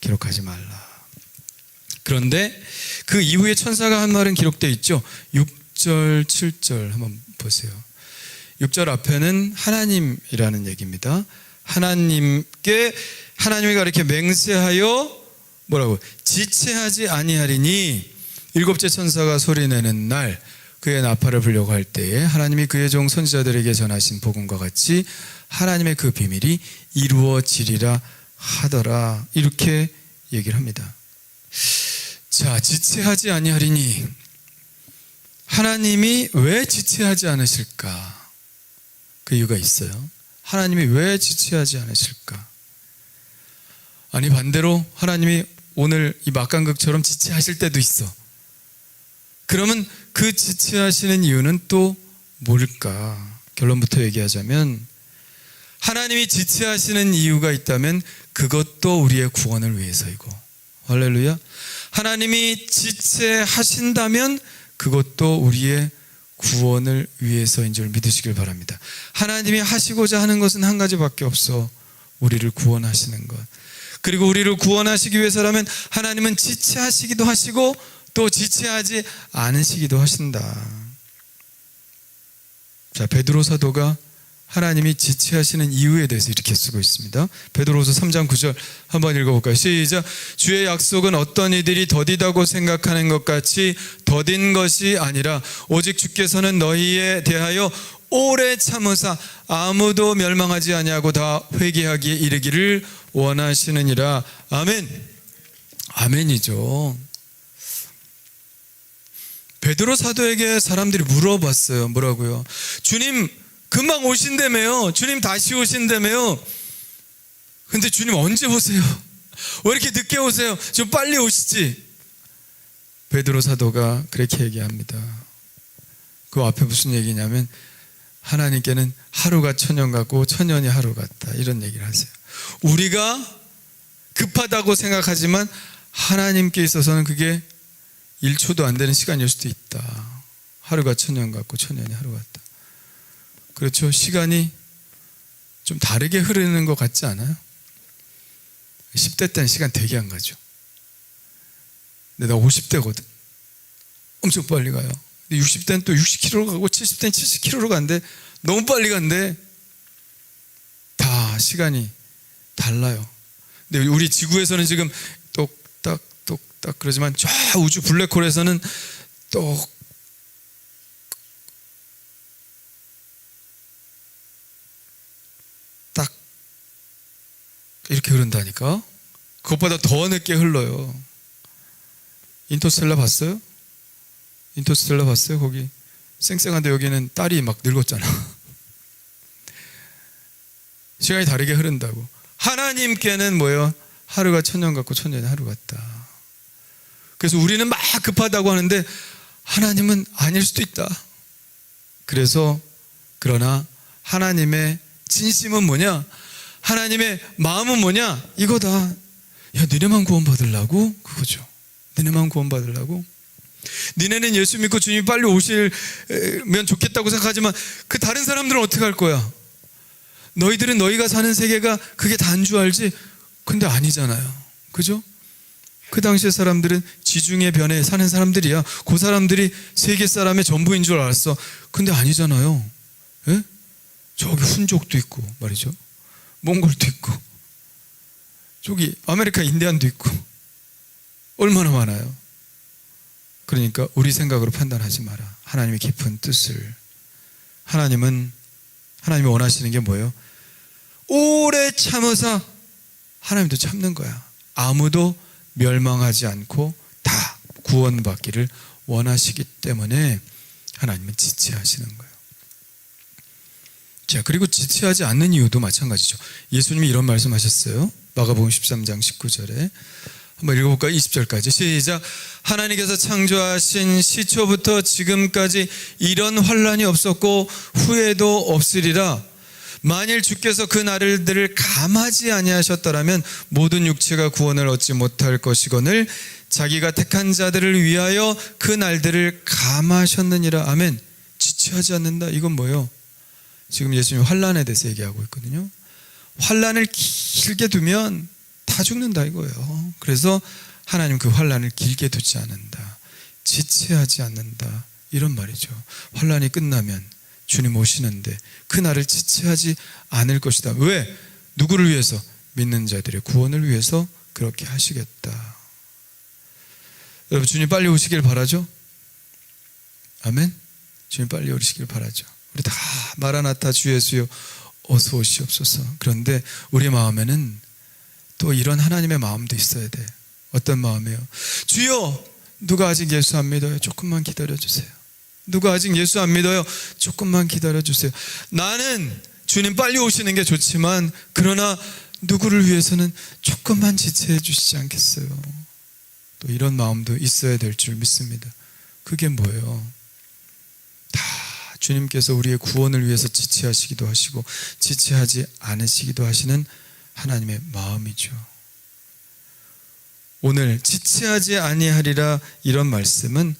기록하지 말라. 그런데 그 이후에 천사가 한 말은 기록되어 있죠. 6절, 7절 한번 보세요. 6절 앞에는 하나님이라는 얘기입니다. 하나님이 가리켜 맹세하여 뭐라고? 지체하지 아니하리니 7째 천사가 소리내는 날 그의 나팔을 불려고 할 때에 하나님이 그의 종 선지자들에게 전하신 복음과 같이 하나님의 그 비밀이 이루어지리라 하더라. 이렇게 얘기를 합니다. 자, 지체하지 아니하리니 하나님이 왜 지체하지 않으실까? 그 이유가 있어요. 하나님이 왜 지체하지 않으실까? 아니 반대로 하나님이 오늘 이 막간극처럼 지체하실 때도 있어. 그러면 그 지체하시는 이유는 또 뭘까? 결론부터 얘기하자면 하나님이 지체하시는 이유가 있다면 그것도 우리의 구원을 위해서이고, 할렐루야. 하나님이 지체하신다면 그것도 우리의 구원을 위해서인 줄 믿으시길 바랍니다. 하나님이 하시고자 하는 것은 한 가지밖에 없어. 우리를 구원하시는 것. 그리고 우리를 구원하시기 위해서라면 하나님은 지체하시기도 하시고 또 지체하지 않으시기도 하신다. 자, 베드로 사도가 하나님이 지체하시는 이유에 대해서 이렇게 쓰고 있습니다. 베드로후서 3장 9절 한번 읽어볼까요? 시작. 주의 약속은 어떤 이들이 더디다고 생각하는 것 같이 더딘 것이 아니라 오직 주께서는 너희에 대하여 오래 참으사 아무도 멸망하지 아니하고 다 회개하기에 이르기를 원하시느니라. 아멘. 아멘이죠. 베드로 사도에게 사람들이 물어봤어요. 뭐라고요? 주님 금방 오신다며요. 주님 다시 오신다며요. 근데 주님 언제 오세요? 왜 이렇게 늦게 오세요? 좀 빨리 오시지. 베드로 사도가 그렇게 얘기합니다. 그 앞에 무슨 얘기냐면 하나님께는 하루가 천년 같고 천년이 하루 같다, 이런 얘기를 하세요. 우리가 급하다고 생각하지만 하나님께 있어서는 그게 1초도 안 되는 시간일 수도 있다. 하루가 천년 같고 천년이 하루 같다. 그렇죠. 시간이 좀 다르게 흐르는 것 같지 않아요? 10대 때는 시간 되게 안 가죠. 근데 나 50대거든. 엄청 빨리 가요. 근데 60대는 또 60km로 가고 70대는 70km로 가는데 너무 빨리 간대. 다 시간이 달라요. 근데 우리 지구에서는 지금 똑딱 똑딱 그러지만 저 우주 블랙홀에서는 똑딱 이렇게 흐른다니까. 그것보다 더 늦게 흘러요. 인터스텔라 봤어요? 인터스텔라 봤어요? 거기 쌩쌩한데 여기는 딸이 막 늙었잖아. 시간이 다르게 흐른다고. 하나님께는 뭐예요? 하루가 천년 같고 천년이 하루 같다. 그래서 우리는 막 급하다고 하는데 하나님은 아닐 수도 있다. 그래서 그러나 하나님의 진심은 뭐냐? 하나님의 마음은 뭐냐? 이거다. 야, 너네만 구원받으려고? 그거죠. 너네만 구원받으려고? 너네는 예수 믿고 주님이 빨리 오시면 좋겠다고 생각하지만 그 다른 사람들은 어떻게 할 거야? 너희들은 너희가 사는 세계가 그게 다인 줄 알지? 근데 아니잖아요. 그죠? 그 당시의 사람들은 지중해 변에 사는 사람들이야. 그 사람들이 세계 사람의 전부인 줄 알았어. 근데 아니잖아요. 예? 저기 훈족도 있고 말이죠. 몽골도 있고 저기 아메리카 인디안도 있고 얼마나 많아요. 그러니까 우리 생각으로 판단하지 마라. 하나님의 깊은 뜻을. 하나님이 원하시는 게 뭐예요? 오래 참으사 하나님도 참는 거야. 아무도 멸망하지 않고 다 구원받기를 원하시기 때문에 하나님은 지체하시는 거예요. 자, 그리고 지체하지 않는 이유도 마찬가지죠. 예수님이 이런 말씀하셨어요. 마가복음 13장 19절에 한번 읽어볼까요? 20절까지 시작. 하나님께서 창조하신 시초부터 지금까지 이런 환난이 없었고 후에도 없으리라. 만일 주께서 그 날들을 감하지 아니하셨더라면 모든 육체가 구원을 얻지 못할 것이거늘 자기가 택한 자들을 위하여 그 날들을 감하셨느니라. 아멘. 지체하지 않는다. 이건 뭐예요? 지금 예수님이 환난에 대해서 얘기하고 있거든요. 환난을 길게 두면 다 죽는다 이거예요. 그래서 하나님 그 환난을 길게 두지 않는다. 지체하지 않는다. 이런 말이죠. 환난이 끝나면 주님 오시는데 그 날을 지체하지 않을 것이다. 왜? 누구를 위해서? 믿는 자들의 구원을 위해서 그렇게 하시겠다. 여러분, 주님 빨리 오시길 바라죠? 아멘? 주님 빨리 오시길 바라죠. 우리 다 마라나타 주 예수여 어서 오시옵소서. 그런데 우리 마음에는 또 이런 하나님의 마음도 있어야 돼. 어떤 마음이에요? 주여, 누가 아직 예수 안 믿어요? 조금만 기다려주세요. 누가 아직 예수 안 믿어요? 조금만 기다려주세요. 나는 주님 빨리 오시는 게 좋지만 그러나 누구를 위해서는 조금만 지체해 주시지 않겠어요? 또 이런 마음도 있어야 될 줄 믿습니다. 그게 뭐예요? 다 주님께서 우리의 구원을 위해서 지체하시기도 하시고 지체하지 않으시기도 하시는 하나님의 마음이죠. 오늘 지체하지 아니하리라 이런 말씀은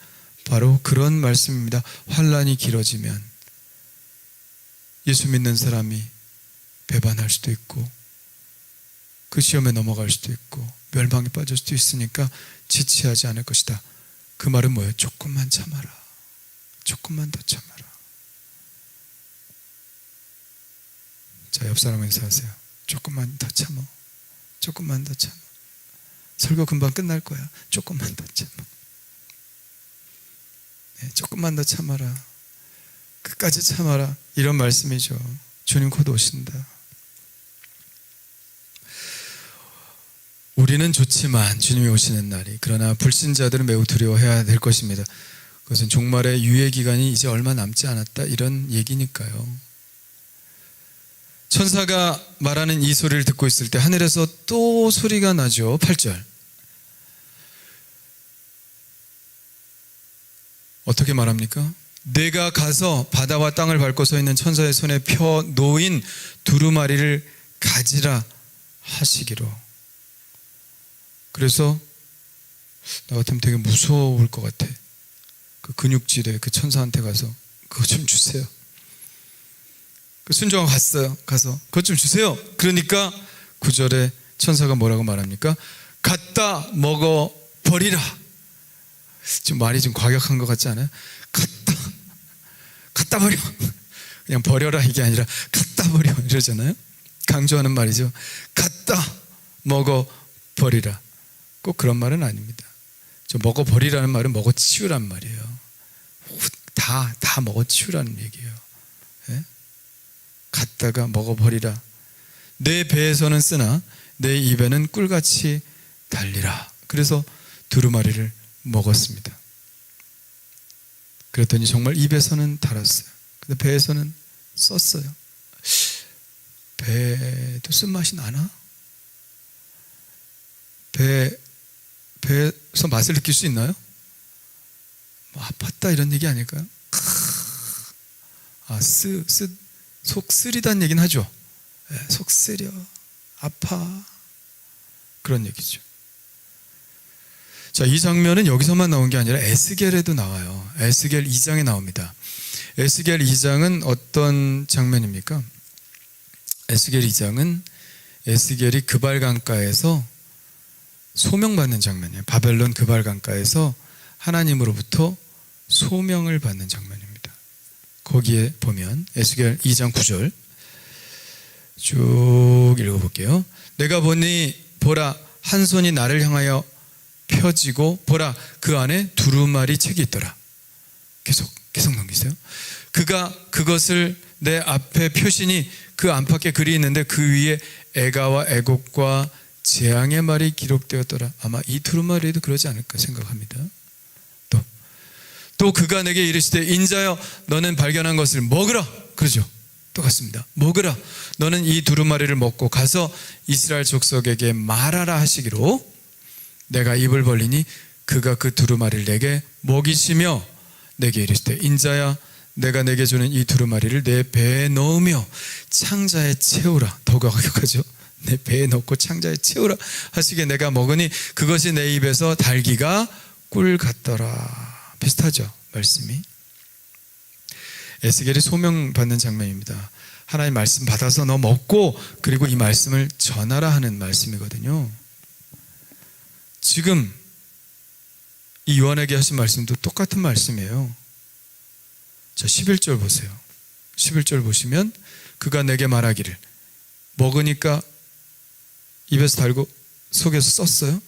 바로 그런 말씀입니다. 환난이 길어지면 예수 믿는 사람이 배반할 수도 있고 그 시험에 넘어갈 수도 있고 멸망에 빠질 수도 있으니까 지체하지 않을 것이다. 그 말은 뭐예요? 조금만 참아라. 조금만 더 참아라. 자, 옆 사람 인사하세요. 조금만 더 참어. 조금만 더 참어. 설교 금방 끝날 거야. 조금만 더 참어. 네, 조금만 더 참아라. 끝까지 참아라. 이런 말씀이죠. 주님 곧 오신다. 우리는 좋지만 주님이 오시는 날이, 그러나 불신자들은 매우 두려워해야 될 것입니다. 그것은 종말의 유예 기간이 이제 얼마 남지 않았다 이런 얘기니까요. 천사가 말하는 이 소리를 듣고 있을 때 하늘에서 또 소리가 나죠. 8절. 어떻게 말합니까? 내가 가서 바다와 땅을 밟고 서 있는 천사의 손에 펴 놓인 두루마리를 가지라 하시기로. 그래서 나 같으면 되게 무서울 것 같아. 그 근육질에 그 천사한테 가서 그거 좀 주세요. 순종하고 갔어요. 가서 그것 좀 주세요. 그러니까 9절에 천사가 뭐라고 말합니까? 갖다 먹어 버리라. 좀 말이 좀 과격한 것 같지 않아요? 갖다 버려. 그냥 버려라 이게 아니라 갖다 버려 이러잖아요. 강조하는 말이죠. 갖다 먹어 버리라. 꼭 그런 말은 아닙니다. 저 먹어 버리라는 말은 먹어 치우란 말이에요. 다 먹어 치우라는 얘기예요. 예? 갖다가 먹어 버리라. 내 배에서는 쓰나 내 입에는 꿀같이 달리라. 그래서 두루마리를 먹었습니다. 그랬더니 정말 입에서는 달았어요. 근데 배에서는 썼어요. 배도 쓴맛이 나나? 배에서 맛을 느낄 수 있나요? 뭐 아팠다 이런 얘기 아닐까요? 속 쓰리다는 얘기는 하죠. 속 쓰려, 아파, 그런 얘기죠. 자, 이 장면은 여기서만 나온 게 아니라 에스겔에도 나와요. 에스겔 2장에 나옵니다. 에스겔 2장은 어떤 장면입니까? 에스겔 2장은 에스겔이 그발강가에서 소명받는 장면이에요. 바벨론 그발강가에서 하나님으로부터 소명을 받는 장면입니다. 거기에 보면 에스겔 2장 9절 쭉 읽어볼게요. 내가 보니 보라 한 손이 나를 향하여 펴지고 보라 그 안에 두루마리 책이 있더라. 계속 넘기세요. 그가 그것을 내 앞에 펴시니 그 안팎에 글이 있는데 그 위에 애가와 애곡과 재앙의 말이 기록되었더라. 아마 이 두루마리에도 그러지 않을까 생각합니다. 또 그가 내게 이르시되 인자여 너는 발견한 것을 먹으라. 그러죠. 똑같습니다. 먹으라. 너는 이 두루마리를 먹고 가서 이스라엘 족속에게 말하라 하시기로 내가 입을 벌리니 그가 그 두루마리를 내게 먹이시며 내게 이르시되 인자야 내가 내게 주는 이 두루마리를 내 배에 넣으며 창자에 채우라. 더 과격하죠. 내 배에 넣고 창자에 채우라 하시기에 내가 먹으니 그것이 내 입에서 달기가 꿀 같더라. 비슷하죠 말씀이. 에스겔이 소명받는 장면입니다. 하나님 말씀 받아서 너 먹고 그리고 이 말씀을 전하라 하는 말씀이거든요. 지금 이 요한에게 하신 말씀도 똑같은 말씀이에요. 자, 11절 보세요. 11절 보시면 그가 내게 말하기를 먹으니까 입에서 달고 속에서 썼어요.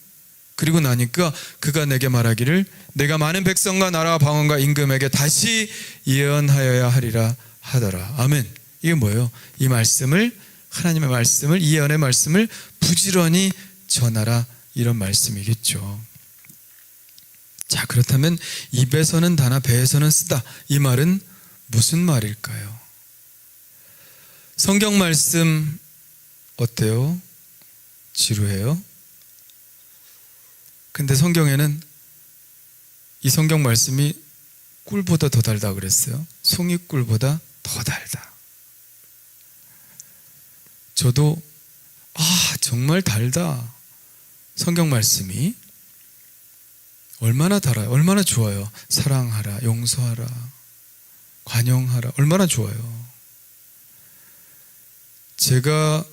그리고 나니까 그가 내게 말하기를 내가 많은 백성과 나라와 방언과 임금에게 다시 예언하여야 하리라 하더라. 아멘. 이게 뭐예요? 이 말씀을 하나님의 말씀을 이 예언의 말씀을 부지런히 전하라 이런 말씀이겠죠. 자, 그렇다면 입에서는 다나 배에서는 쓰다 이 말은 무슨 말일까요? 성경 말씀 어때요? 지루해요? 근데 성경에는 이 성경 말씀이 꿀보다 더 달다 그랬어요. 송이꿀보다 더 달다. 저도 정말 달다. 성경 말씀이 얼마나 달아요. 얼마나 좋아요. 사랑하라, 용서하라, 관용하라. 얼마나 좋아요. 제가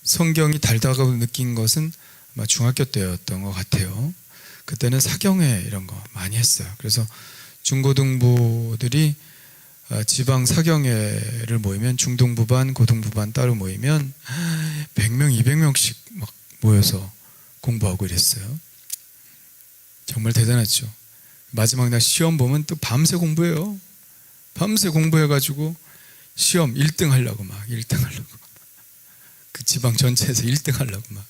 성경이 달다고 느낀 것은 아마 중학교 때였던 것 같아요. 그때는 사경회 이런 거 많이 했어요. 그래서 중고등부들이 지방 사경회를 모이면 중등부반, 고등부반 따로 모이면 100명, 200명씩 막 모여서 공부하고 이랬어요. 정말 대단했죠. 마지막 날 시험 보면 또 밤새 공부해요. 밤새 공부해가지고 시험 1등 하려고 막 1등 하려고 그 지방 전체에서 1등 하려고 막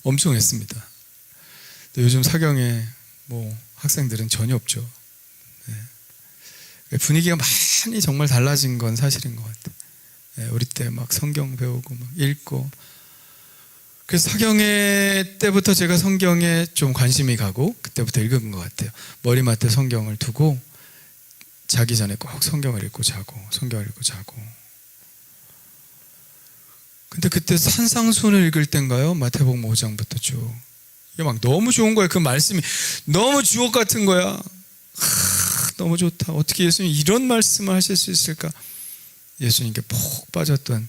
엄청 했습니다. 요즘 사경에 뭐 학생들은 전혀 없죠. 네. 분위기가 많이 정말 달라진 건 사실인 것 같아요. 네, 우리 때 막 성경 배우고 막 읽고 그래서 사경회 때부터 제가 성경에 좀 관심이 가고 그때부터 읽은 것 같아요. 머리맡에 성경을 두고 자기 전에 꼭 성경을 읽고 자고 성경을 읽고 자고. 근데 그때 산상수훈을 읽을 땐가요? 마태복음 5장부터 쭉 이게 막 너무 좋은 거예요. 그 말씀이 너무 주옥 같은 거야. 너무 좋다. 어떻게 예수님이 이런 말씀을 하실 수 있을까? 예수님께 푹 빠졌던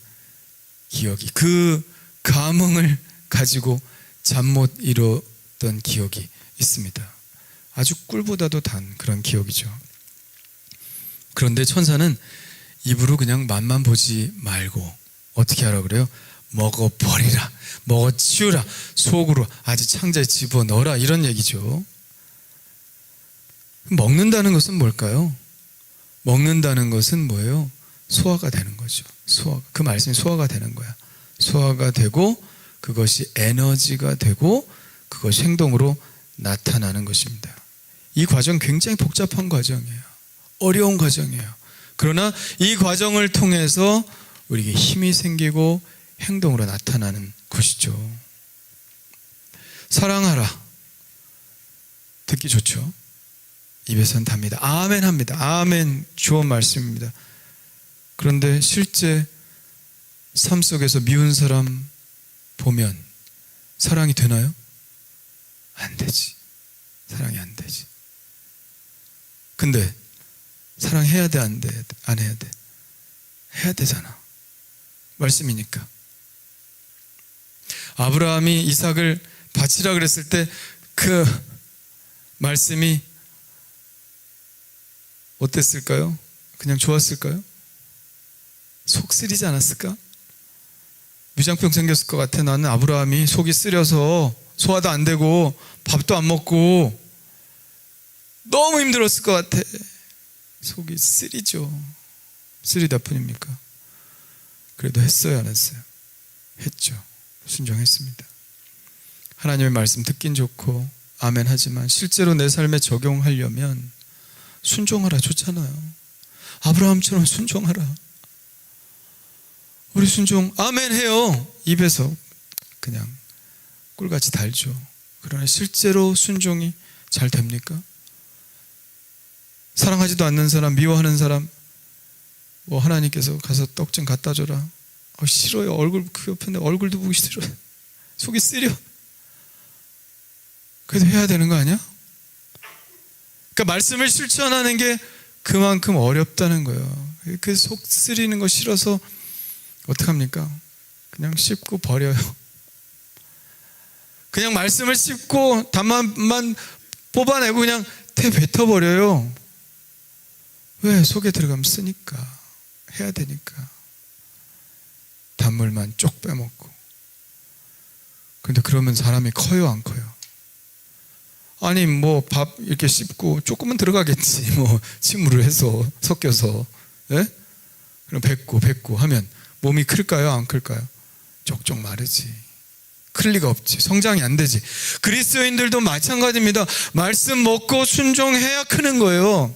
기억이, 그 감흥을 가지고 잠 못 이뤘던 기억이 있습니다. 아주 꿀보다도 단 그런 기억이죠. 그런데 천사는 입으로 그냥 맛만 보지 말고 어떻게 하라 그래요? 먹어버리라, 먹어치우라, 속으로 아주 창자에 집어넣어라, 이런 얘기죠. 먹는다는 것은 뭘까요? 먹는다는 것은 뭐예요? 소화가 되는 거죠. 그 말씀이 소화가 되는 거야. 소화가 되고 그것이 에너지가 되고 그것이 행동으로 나타나는 것입니다. 이 과정 굉장히 복잡한 과정이에요. 어려운 과정이에요. 그러나 이 과정을 통해서 우리에게 힘이 생기고 행동으로 나타나는 것이죠. 사랑하라. 듣기 좋죠? 입에서는 답니다. 아멘 합니다. 아멘, 좋은 말씀입니다. 그런데 실제 삶 속에서 미운 사람 보면 사랑이 되나요? 안 되지. 사랑이 안 되지. 근데 사랑해야 돼, 안 돼? 안 해야 돼? 해야 되잖아. 말씀이니까. 아브라함이 이삭을 바치라 그랬을 때 그 말씀이 어땠을까요? 그냥 좋았을까요? 속 쓰리지 않았을까? 위장병 생겼을 것 같아. 나는 아브라함이 속이 쓰려서 소화도 안 되고 밥도 안 먹고 너무 힘들었을 것 같아. 속이 쓰리죠. 쓰리다 뿐입니까? 그래도 했어요, 안 했어요? 했죠. 순종했습니다. 하나님의 말씀 듣긴 좋고 아멘 하지만 실제로 내 삶에 적용하려면 순종하라 좋잖아요. 아브라함처럼 순종하라. 우리 순종 아멘 해요. 입에서 그냥 꿀같이 달죠. 그러나 실제로 순종이 잘 됩니까? 사랑하지도 않는 사람, 미워하는 사람, 뭐 하나님께서 가서 떡 좀 갖다 줘라. 싫어요. 얼굴 그 옆에 얼굴도 보기 싫어요. 속이 쓰려. 그래도 해야 되는 거 아니야? 그러니까 말씀을 실천하는 게 그만큼 어렵다는 거예요. 그 속 쓰리는 거 싫어서 어떡합니까? 그냥 씹고 버려요. 그냥 말씀을 씹고 단맛만 뽑아내고 그냥 태 뱉어버려요. 왜? 속에 들어가면 쓰니까. 해야 되니까. 단물만 쪽 빼먹고. 근데 그러면 사람이 커요, 안 커요? 아니 뭐 밥 이렇게 씹고 조금은 들어가겠지. 뭐 침으로 해서 섞여서. 예? 그럼 뱉고 하면 몸이 클까요, 안 클까요? 쪽쪽 마르지. 클 리가 없지. 성장이 안 되지. 그리스도인들도 마찬가지입니다. 말씀 먹고 순종해야 크는 거예요.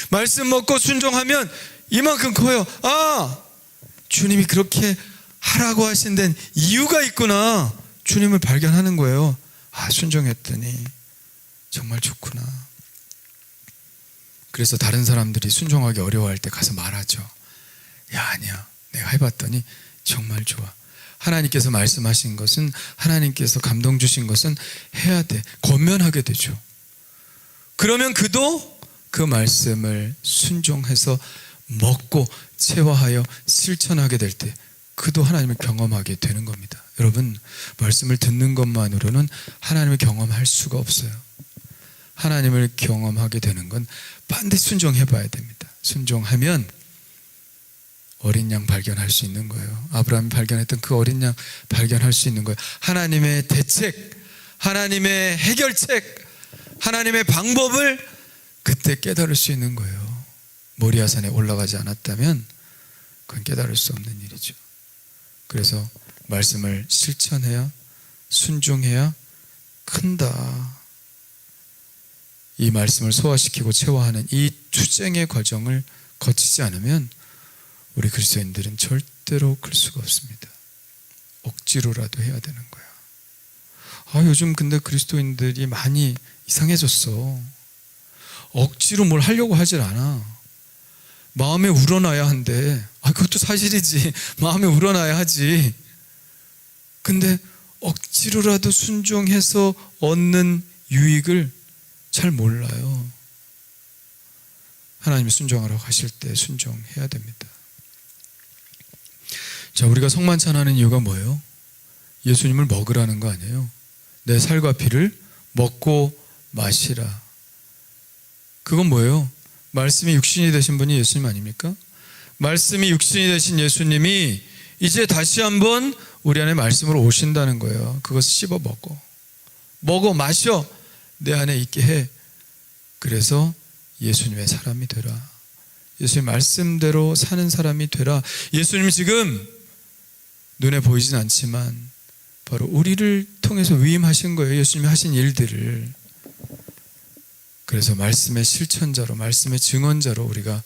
말씀 먹고 순종하면 이만큼 커요. 아, 주님이 그렇게 하라고 하신 데는 이유가 있구나. 주님을 발견하는 거예요. 아, 순종했더니 정말 좋구나. 그래서 다른 사람들이 순종하기 어려워할 때 가서 말하죠. 야, 아니야. 내가 해봤더니 정말 좋아. 하나님께서 말씀하신 것은, 하나님께서 감동 주신 것은 해야 돼. 권면하게 되죠. 그러면 그도 그 말씀을 순종해서 먹고 체화하여 실천하게 될 때 그도 하나님을 경험하게 되는 겁니다. 여러분, 말씀을 듣는 것만으로는 하나님을 경험할 수가 없어요. 하나님을 경험하게 되는 건 반드시 순종해 봐야 됩니다. 순종하면 어린 양 발견할 수 있는 거예요. 아브라함이 발견했던 그 어린 양 발견할 수 있는 거예요. 하나님의 대책, 하나님의 해결책, 하나님의 방법을 그때 깨달을 수 있는 거예요. 모리아산에 올라가지 않았다면 그건 깨달을 수 없는 일이죠. 그래서 말씀을 실천해야, 순종해야 큰다. 이 말씀을 소화시키고 체화하는 이 투쟁의 과정을 거치지 않으면 우리 그리스도인들은 절대로 클 수가 없습니다. 억지로라도 해야 되는 거야. 요즘 근데 그리스도인들이 많이 이상해졌어. 억지로 뭘 하려고 하질 않아. 마음에 우러나야 한대. 그것도 사실이지. 마음에 우러나야 하지. 근데 억지로라도 순종해서 얻는 유익을 잘 몰라요. 하나님이 순종하라고 하실 때 순종해야 됩니다. 자, 우리가 성만찬하는 이유가 뭐예요? 예수님을 먹으라는 거 아니에요? 내 살과 피를 먹고 마시라. 그건 뭐예요? 말씀이 육신이 되신 분이 예수님 아닙니까? 말씀이 육신이 되신 예수님이 이제 다시 한번 우리 안에 말씀으로 오신다는 거예요. 그것을 씹어 먹어 마셔, 내 안에 있게 해. 그래서 예수님의 사람이 되라. 예수님 말씀대로 사는 사람이 되라. 예수님 지금 눈에 보이진 않지만 바로 우리를 통해서 위임하신 거예요. 예수님이 하신 일들을. 그래서 말씀의 실천자로, 말씀의 증언자로 우리가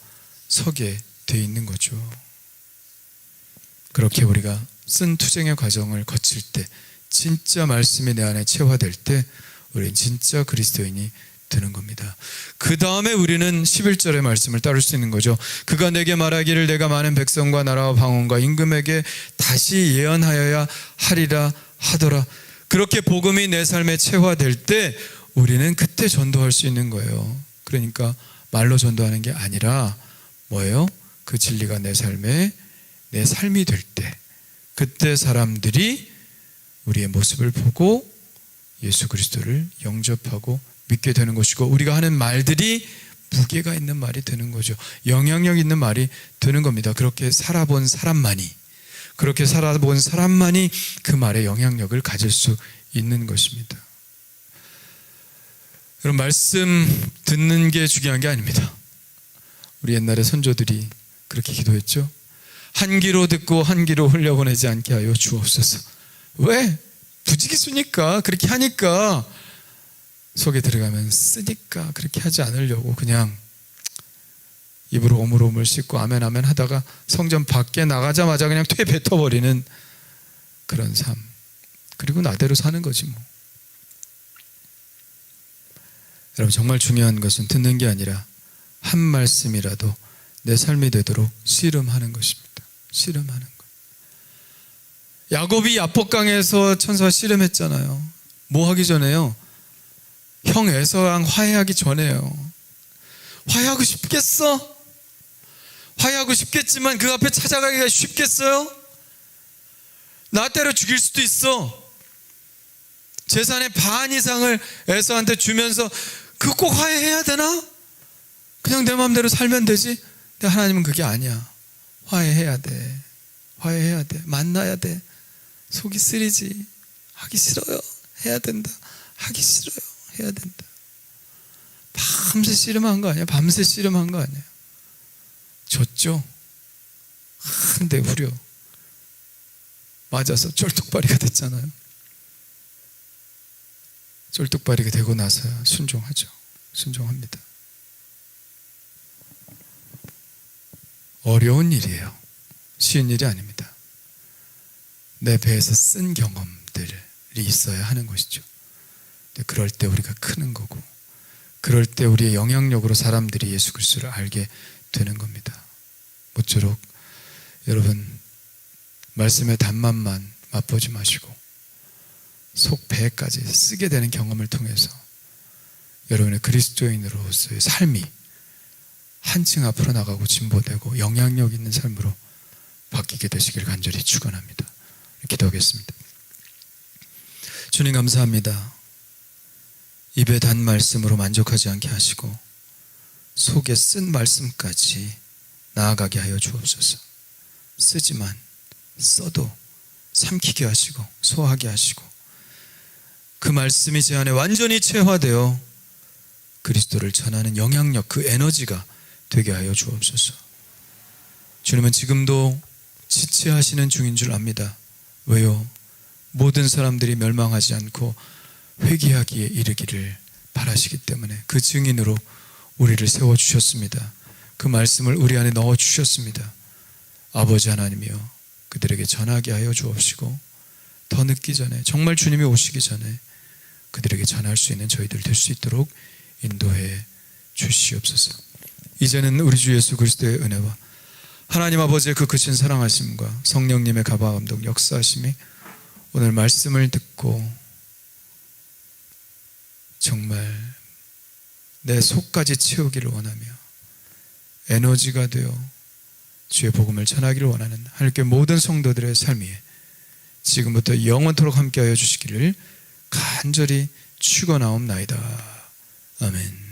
서게 돼 있는 거죠. 그렇게 우리가 쓴 투쟁의 과정을 거칠 때, 진짜 말씀이 내 안에 체화될 때 우리는 진짜 그리스도인이 되는 겁니다. 그 다음에 우리는 11절의 말씀을 따를 수 있는 거죠. 그가 내게 말하기를 내가 많은 백성과 나라와 방언과 임금에게 다시 예언하여야 하리라 하더라. 그렇게 복음이 내 삶에 체화될 때 우리는 그때 전도할 수 있는 거예요. 그러니까 말로 전도하는 게 아니라 뭐예요? 그 진리가 내 삶에 내 삶이 될 때, 그때 사람들이 우리의 모습을 보고 예수 그리스도를 영접하고 믿게 되는 것이고, 우리가 하는 말들이 무게가 있는 말이 되는 거죠. 영향력 있는 말이 되는 겁니다. 그렇게 살아본 사람만이 그 말에 영향력을 가질 수 있는 것입니다. 여러분, 말씀 듣는 게 중요한 게 아닙니다. 우리 옛날에 선조들이 그렇게 기도했죠. 한 귀로 듣고 한 귀로 흘려보내지 않게 하여 주옵소서. 왜? 부지기수니까, 그렇게 하니까, 속에 들어가면 쓰니까 그렇게 하지 않으려고 그냥 입으로 오물오물 씻고 아멘 아멘 하다가 성전 밖에 나가자마자 그냥 퇴 뱉어버리는 그런 삶. 그리고 나대로 사는 거지 뭐. 여러분, 정말 중요한 것은 듣는 게 아니라 한 말씀이라도 내 삶이 되도록 씨름하는 것입니다. 씨름하는 것. 야곱이 야복강에서 천사와 씨름했잖아요. 뭐 하기 전에요? 형 에서랑 화해하기 전에요. 화해하고 싶겠어? 화해하고 싶겠지만 그 앞에 찾아가기가 쉽겠어요? 나 때려 죽일 수도 있어. 재산의 반 이상을 에서한테 주면서 그 꼭 화해해야 되나? 그냥 내 마음대로 살면 되지? 근데 하나님은 그게 아니야. 화해해야 돼. 화해해야 돼. 만나야 돼. 속이 쓰리지. 하기 싫어요. 해야 된다. 하기 싫어요. 해야 된다. 밤새 씨름한 거 아니야? 밤새 씨름한 거 아니야? 졌죠? 한데 무려 맞아서 쩔뚝발이가 됐잖아요. 쩔뚝발이가 되고 나서야 순종하죠. 순종합니다. 어려운 일이에요. 쉬운 일이 아닙니다. 내 배에서 쓴 경험들이 있어야 하는 것이죠. 그럴 때 우리가 크는 거고, 그럴 때 우리의 영향력으로 사람들이 예수 그리스도를 알게 되는 겁니다. 모쪼록 여러분, 말씀의 단맛만 맛보지 마시고 속 배까지 쓰게 되는 경험을 통해서 여러분의 그리스도인으로서의 삶이 한층 앞으로 나가고 진보되고 영향력 있는 삶으로 바뀌게 되시길 간절히 축원합니다. 기도하겠습니다. 주님, 감사합니다. 입에 단 말씀으로 만족하지 않게 하시고 속에 쓴 말씀까지 나아가게 하여 주옵소서. 쓰지만 써도 삼키게 하시고 소화하게 하시고 그 말씀이 제 안에 완전히 체화되어 그리스도를 전하는 영향력, 그 에너지가 되게 하여 주옵소서. 주님은 지금도 지체하시는 중인 줄 압니다. 왜요? 모든 사람들이 멸망하지 않고 회개하기에 이르기를 바라시기 때문에 그 증인으로 우리를 세워주셨습니다. 그 말씀을 우리 안에 넣어주셨습니다. 아버지 하나님이여, 그들에게 전하게 하여 주옵시고 더 늦기 전에, 정말 주님이 오시기 전에 그들에게 전할 수 있는 저희들 될 수 있도록 인도해 주시옵소서. 이제는 우리 주 예수 그리스도의 은혜와 하나님 아버지의 그 크신 사랑하심과 성령님의 가방감동 역사하심이 오늘 말씀을 듣고 정말 내 속까지 채우기를 원하며 에너지가 되어 주의 복음을 전하기를 원하는 하나님께 모든 성도들의 삶 위에 지금부터 영원토록 함께하여 주시기를 간절히 축원하옵나이다. 아멘.